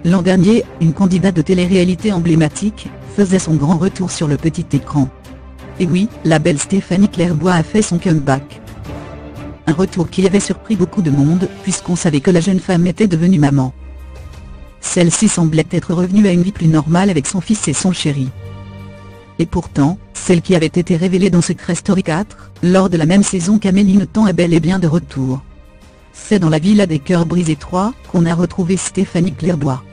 L'an dernier, une candidate de télé-réalité emblématique faisait son grand retour sur le petit écran. Et oui, la belle Stéphanie Clairbois a fait son comeback. Un retour qui avait surpris beaucoup de monde, puisqu'on savait que la jeune femme était devenue maman. Celle-ci semblait être revenue à une vie plus normale avec son fils et son chéri. Et pourtant, celle qui avait été révélée dans Secret Story 4, lors de la même saison qu'Amélie Nothomb est bel et bien de retour. C'est dans la Villa des Cœurs Brisés 3 qu'on a retrouvé Stéphanie Clairbois.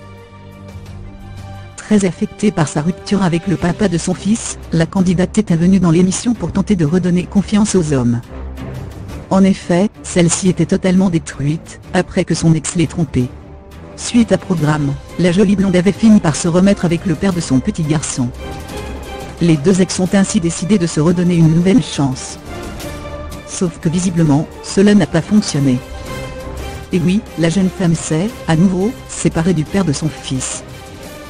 Très affectée par sa rupture avec le papa de son fils, la candidate était venue dans l'émission pour tenter de redonner confiance aux hommes. En effet, celle-ci était totalement détruite, après que son ex l'ait trompée. Suite à programme, la jolie blonde avait fini par se remettre avec le père de son petit garçon. Les deux ex ont ainsi décidé de se redonner une nouvelle chance. Sauf que visiblement, cela n'a pas fonctionné. Et oui, la jeune femme s'est, à nouveau, séparée du père de son fils.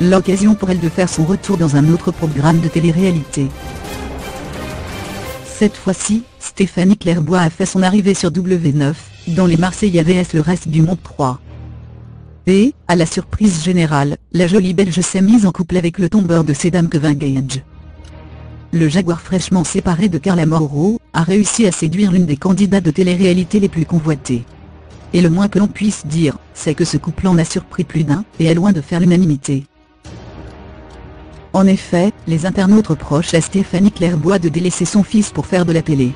L'occasion pour elle de faire son retour dans un autre programme de télé-réalité. Cette fois-ci, Stéphanie Clairbois a fait son arrivée sur W9, dans les Marseillais vs le reste du monde 3. Et, à la surprise générale, la jolie Belge s'est mise en couple avec le tombeur de Cédam Kevin Gage. Le jaguar fraîchement séparé de Carla Mauro a réussi à séduire l'une des candidates de télé-réalité les plus convoitées. Et le moins que l'on puisse dire, c'est que ce couple en a surpris plus d'un, et est loin de faire l'unanimité. En effet, les internautes reprochent à Stéphanie Clairbois de délaisser son fils pour faire de la télé.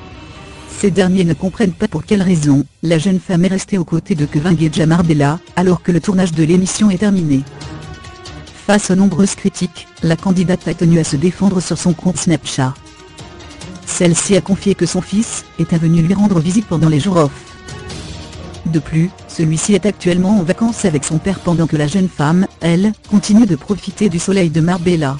Ces derniers ne comprennent pas pour quelle raison la jeune femme est restée aux côtés de Kevin Gage à Marbella, alors que le tournage de l'émission est terminé. Face aux nombreuses critiques, la candidate a tenu à se défendre sur son compte Snapchat. Celle-ci a confié que son fils était venu lui rendre visite pendant les jours off. De plus, celui-ci est actuellement en vacances avec son père pendant que la jeune femme, elle, continue de profiter du soleil de Marbella.